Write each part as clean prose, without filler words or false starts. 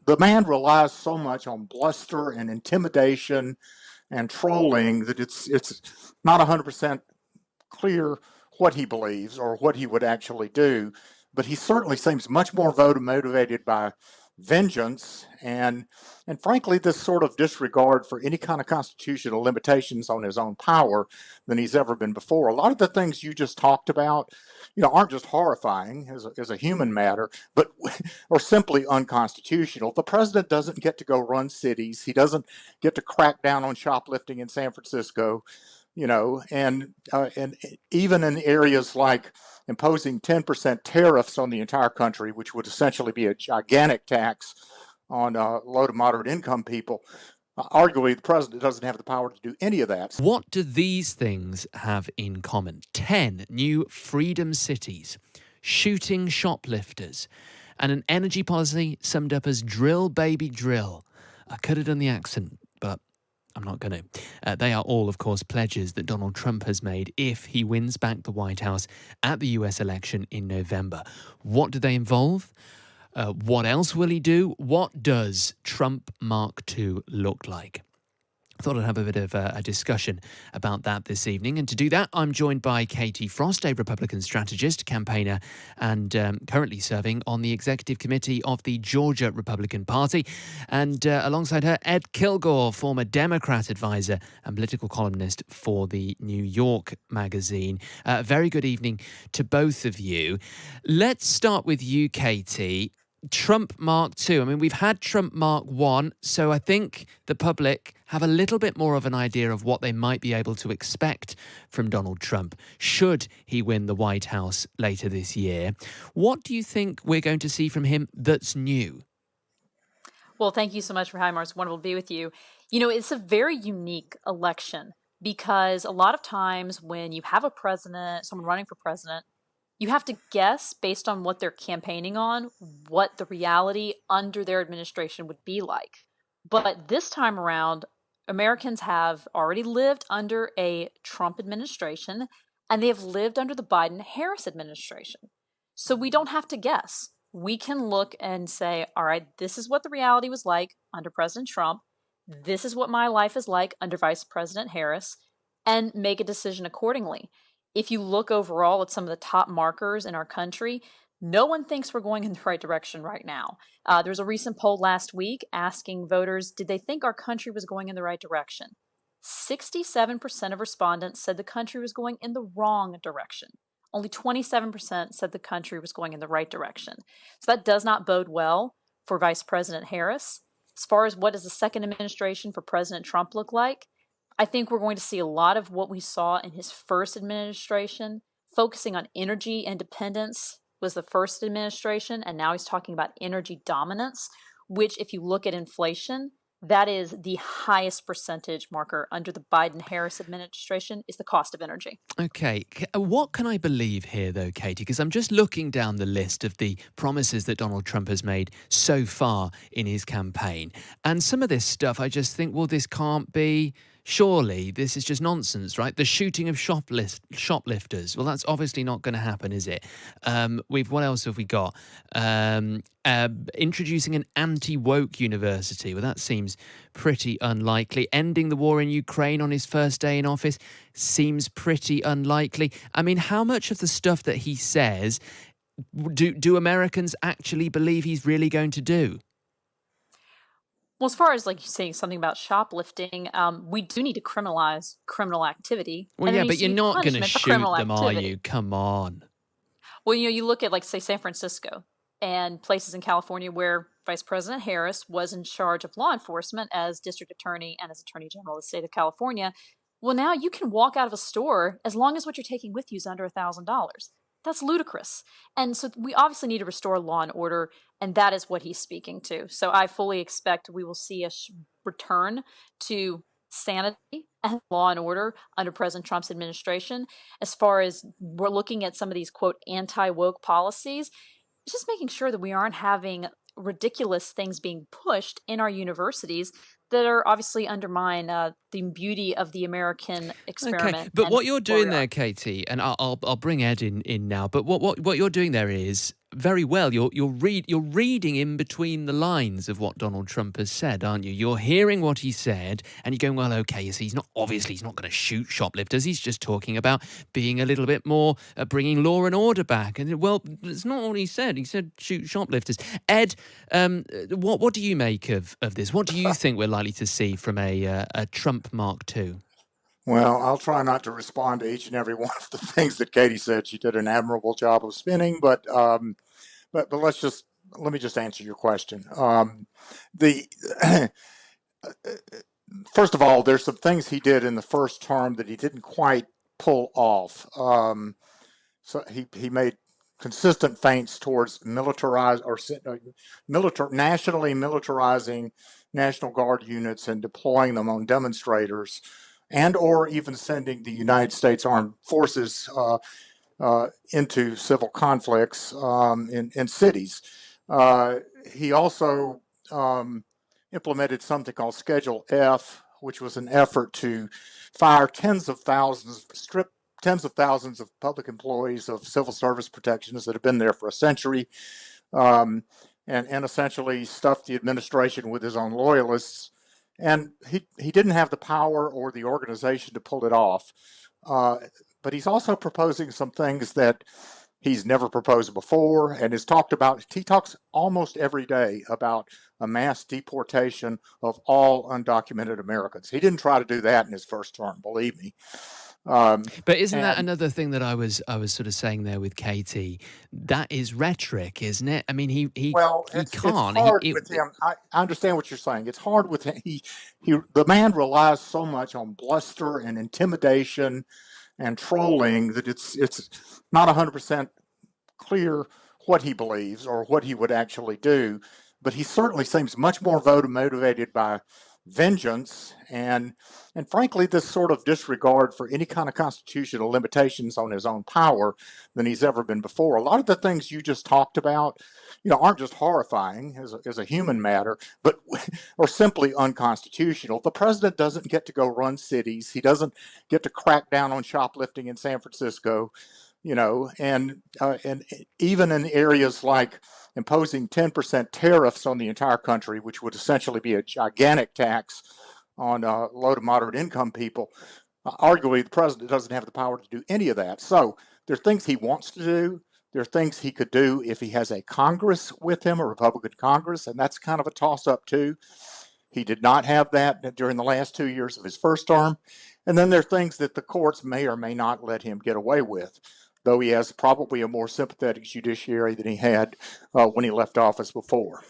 the man relies so much on bluster and intimidation and trolling that it's not 100% clear what he believes or what he would actually do. But he certainly seems much more motivated by vengeance and frankly this sort of disregard for any kind of constitutional limitations on his own power than he's ever been before. A lot of the things you just talked about, aren't just horrifying as a human matter, but are simply unconstitutional. The president doesn't get to go run cities. He doesn't get to crack down on shoplifting in San Francisco, and even in areas like imposing 10% tariffs on the entire country, which would essentially be a gigantic tax on low to moderate income people. Arguably, the president doesn't have the power to do any of that. What do these things have in common? 10 new freedom cities, shooting shoplifters, and an energy policy summed up as drill, baby, drill. I could have done the accent, but I'm not going to. They are all, of course, pledges that Donald Trump has made if he wins back the White House at the US election in November. What do they involve? What else will he do? What does Trump Mark II look like? I thought I'd have a bit of a discussion about that this evening. And to do that, I'm joined by Katie Frost, a Republican strategist, campaigner, and currently serving on the executive committee of the Georgia Republican Party. And alongside her, Ed Kilgore, former Democrat advisor and political columnist for the New York Magazine. Very good evening to both of you. Let's start with you, Katie. Trump Mark II. I mean, we've had Trump Mark I, so I think the public have a little bit more of an idea of what they might be able to expect from Donald Trump should he win the White House later this year. What do you think we're going to see from him that's new? Well, thank you so much for having me. It's wonderful to be with you. It's a very unique election because a lot of times when you have a president, someone running for president, you have to guess based on what they're campaigning on, what the reality under their administration would be like. But this time around, Americans have already lived under a Trump administration, and they have lived under the Biden-Harris administration. So we don't have to guess. We can look and say, all right, this is what the reality was like under President Trump. This is what my life is like under Vice President Harris, and make a decision accordingly. If you look overall at some of the top markers in our country, no one thinks we're going in the right direction right now. There's a recent poll last week asking voters, did they think our country was going in the right direction? 67% of respondents said the country was going in the wrong direction. Only 27% said the country was going in the right direction. So that does not bode well for Vice President Harris. As far as what does the second administration for President Trump look like, I think we're going to see a lot of what we saw in his first administration. Focusing on energy independence was the first administration, and now he's talking about energy dominance, which if you look at inflation, that is the highest percentage marker under the Biden-Harris administration is the cost of energy. Okay. What can I believe here, though, Katie? Because I'm just looking down the list of the promises that Donald Trump has made so far in his campaign. And some of this stuff, I just think, well, this can't be... Surely this is just nonsense, right? The shooting of shoplifters. Well, that's obviously not going to happen, is it? What else have we got? Introducing an anti-woke university. Well, that seems pretty unlikely. Ending the war in Ukraine on his first day in office seems pretty unlikely. I mean, how much of the stuff that he says do Americans actually believe he's really going to do? Well, as far as like saying something about shoplifting, we do need to criminalize criminal activity. Well, yeah, but you're not going to shoot them, are you? Come on. Well, you look at like say San Francisco and places in California where Vice President Harris was in charge of law enforcement as district attorney and as attorney general of the state of California. Well, now you can walk out of a store as long as what you're taking with you is under $1,000. That's ludicrous. And so we obviously need to restore law and order, and that is what he's speaking to. So I fully expect we will see a return to sanity and law and order under President Trump's administration. As far as we're looking at some of these, quote, anti-woke policies, just making sure that we aren't having ridiculous things being pushed in our universities that are obviously undermine the beauty of the American experiment. Okay, but what you're doing there, Katie, and I'll bring Ed in now. But what you're doing there is very well. You're reading in between the lines of what Donald Trump has said, aren't you? You're hearing what he said, and you're going, well, okay. You see, he's not going to shoot shoplifters. He's just talking about being a little bit more bringing law and order back. And well, it's not what he said. He said shoot shoplifters. Ed, what do you make of this? What do you think we're likely to see from a Trump Mark II? Well, I'll try not to respond to each and every one of the things that Katie said. She did an admirable job of spinning, but let me just answer your question. The First of all, there's some things he did in the first term that he didn't quite pull off. So he made consistent feints towards nationally militarizing National Guard units and deploying them on demonstrators, and or even sending the United States Armed Forces into civil conflicts in cities. He also implemented something called Schedule F, which was an effort to fire strip tens of thousands of public employees of civil service protections that have been there for a century, and essentially stuffed the administration with his own loyalists. And he didn't have the power or the organization to pull it off. But he's also proposing some things that he's never proposed before and has talked about. He talks almost every day about a mass deportation of all undocumented Americans. He didn't try to do that in his first term, believe me. But isn't that another thing that I was sort of saying there with Katie? That is rhetoric, isn't it? I mean, he can't. It's hard with him. I understand what you're saying. It's hard with him. The man relies so much on bluster and intimidation and trolling that it's not 100% clear what he believes or what he would actually do. But he certainly seems much more motivated by vengeance and frankly this sort of disregard for any kind of constitutional limitations on his own power than he's ever been before. A lot of the things you just talked about, aren't just horrifying as a human matter, but are simply unconstitutional. The president doesn't get to go run cities. He doesn't get to crack down on shoplifting in San Francisco, and even in areas like imposing 10% tariffs on the entire country, which would essentially be a gigantic tax on low to moderate income people. Arguably, the president doesn't have the power to do any of that. So there are things he wants to do. There are things he could do if he has a Congress with him, a Republican Congress, and that's kind of a toss-up too. He did not have that during the last 2 years of his first term. And then there are things that the courts may or may not let him get away with, though he has probably a more sympathetic judiciary than he had when he left office before.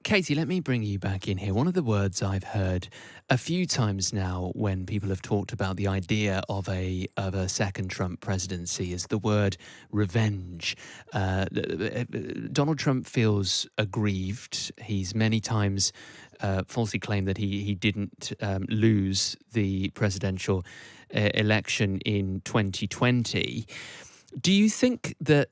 Katie, let me bring you back in here. One of the words I've heard a few times now when people have talked about the idea of a second Trump presidency is the word revenge. Donald Trump feels aggrieved. He's many times falsely claimed that he didn't lose the presidential election in 2020. Do you think that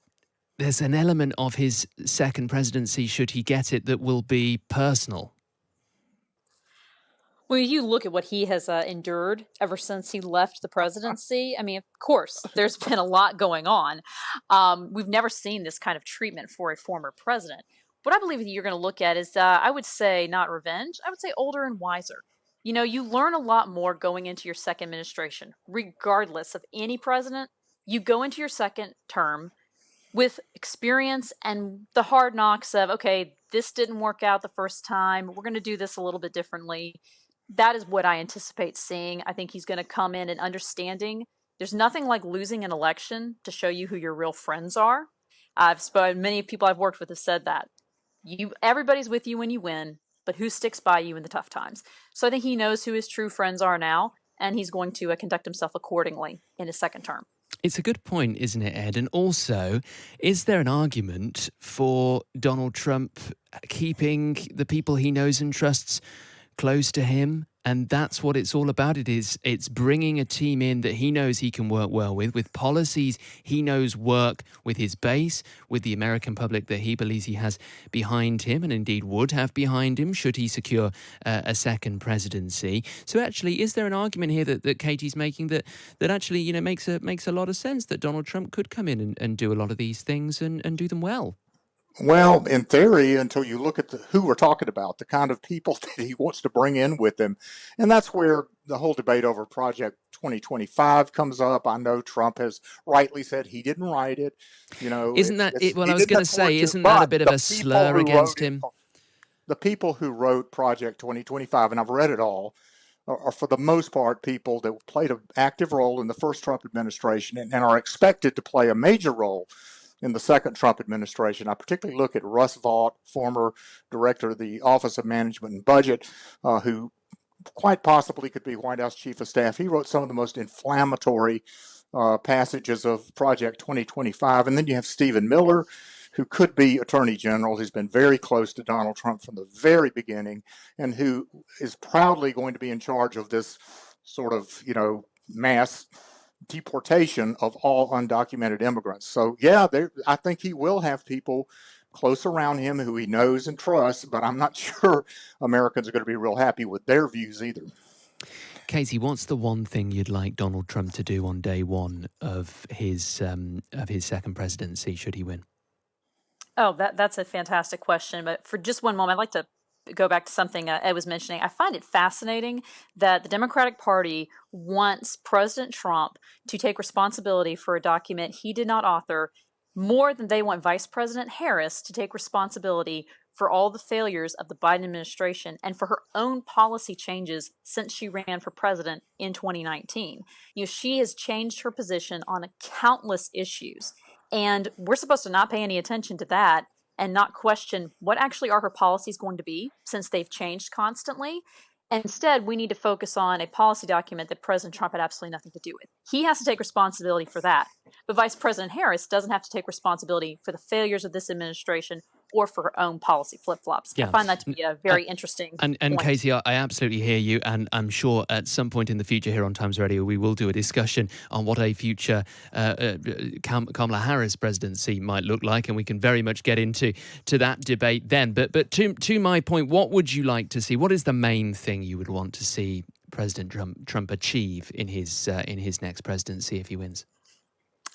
there's an element of his second presidency, should he get it, that will be personal? Well, you look at what he has endured ever since he left the presidency. I mean, of course, there's been a lot going on. We've never seen this kind of treatment for a former president. What I believe that you're going to look at is, I would say, not revenge. I would say older and wiser. You learn a lot more going into your second administration, regardless of any president. You go into your second term with experience and the hard knocks of, okay, this didn't work out the first time. We're going to do this a little bit differently. That is what I anticipate seeing. I think he's going to come in and understanding. There's nothing like losing an election to show you who your real friends are. Many people I've worked with have said that. Everybody's with you when you win, but who sticks by you in the tough times? So I think he knows who his true friends are now, and he's going to conduct himself accordingly in his second term. It's a good point, isn't it, Ed? And also, is there an argument for Donald Trump keeping the people he knows and trusts close to him And that's what it's all about. It's bringing a team in that he knows he can work well with policies he knows work with his base, with the American public that he believes he has behind him, and indeed would have behind him should he secure a second presidency. So actually, is there an argument here that Katie's making that actually, you know, makes a lot of sense that Donald Trump could come in and do a lot of these things and do them well? Well, in theory, until you look at who we're talking about, the kind of people that he wants to bring in with him. And that's where the whole debate over Project 2025 comes up. I know Trump has rightly said he didn't write it. You know, Isn't that it? Well, he I was didn't going to afford say, to, isn't that a but bit of the a people slur who against wrote it, him? the people who wrote Project 2025, and I've read it all, are for the most part people that played an active role in the first Trump administration and are expected to play a major role in the second Trump administration. I particularly look at Russ Vought, former director of the Office of Management and Budget, who quite possibly could be White House Chief of Staff. He wrote some of the most inflammatory passages of Project 2025. And then you have Stephen Miller, who could be Attorney General. He's been very close to Donald Trump from the very beginning, and who is proudly going to be in charge of this sort of, you know, mass deportation of all undocumented immigrants. So yeah, I think he will have people close around him who he knows and trusts, but I'm not sure Americans are going to be real happy with their views either. Casey, what's the one thing you'd like Donald Trump to do on day one of his second presidency, should he win? Oh, that's a fantastic question. But for just one moment, I'd like to go back to something Ed was mentioning. I find it fascinating that the Democratic Party wants President Trump to take responsibility for a document he did not author more than they want Vice President Harris to take responsibility for all the failures of the Biden administration and for her own policy changes since she ran for president in 2019. You know, she has changed her position on countless issues, and we're supposed to not pay any attention to that and not question what actually are her policies going to be, since they've changed constantly. Instead, we need to focus on a policy document that President Trump had absolutely nothing to do with. He has to take responsibility for that. But Vice President Harris doesn't have to take responsibility for the failures of this administration or for her own policy flip-flops. Yeah. I find that to be a very interesting And point. Casey, I absolutely hear you, and I'm sure at some point in the future here on Times Radio we will do a discussion on what a future Kamala Harris presidency might look like, and we can very much get into that debate then. But to my point, what would you like to see? What is the main thing you would want to see President Trump achieve in his next presidency if he wins?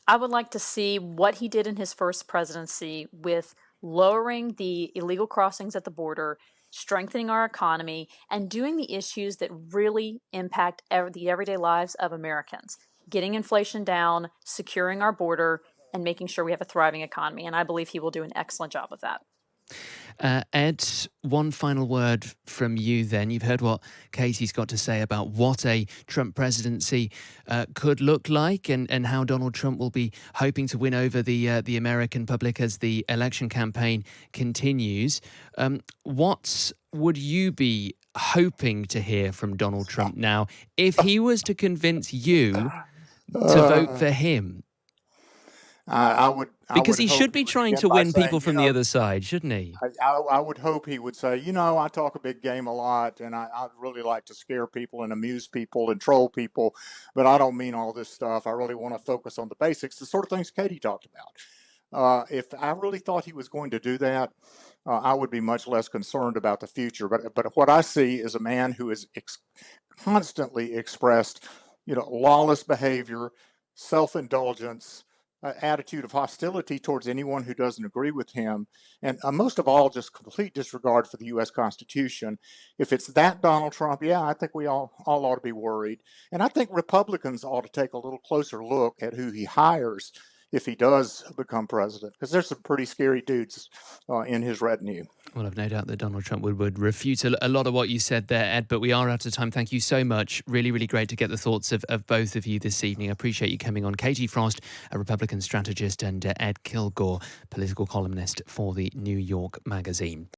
I would like to see what he did in his first presidency with lowering the illegal crossings at the border, strengthening our economy, and doing the issues that really impact the everyday lives of Americans. Getting inflation down, securing our border, and making sure we have a thriving economy. And I believe he will do an excellent job of that. Ed, one final word from you then. You've heard what Casey's got to say about what a Trump presidency could look like, and how Donald Trump will be hoping to win over the American public as the election campaign continues. What would you be hoping to hear from Donald Trump now if he was to convince you to vote for him? Because he should be trying to win people from the other side, shouldn't he? I would hope he would say, you know, I talk a big game a lot, and I really like to scare people and amuse people and troll people, but I don't mean all this stuff. I really want to focus on the basics, the sort of things Katie talked about. If I really thought he was going to do that, I would be much less concerned about the future. But what I see is a man who has constantly expressed, you know, lawless behavior, self-indulgence, attitude of hostility towards anyone who doesn't agree with him, and most of all, just complete disregard for the U.S. Constitution. If it's that Donald Trump, yeah, I think we all ought to be worried. And I think Republicans ought to take a little closer look at who he hires if he does become president, because there's some pretty scary dudes in his retinue. Well, I've no doubt that Donald Trump would refute a lot of what you said there, Ed, but we are out of time. Thank you so much. Really, really great to get the thoughts of both of you this evening. I appreciate you coming on. Katie Frost, a Republican strategist, and Ed Kilgore, political columnist for the New York Magazine.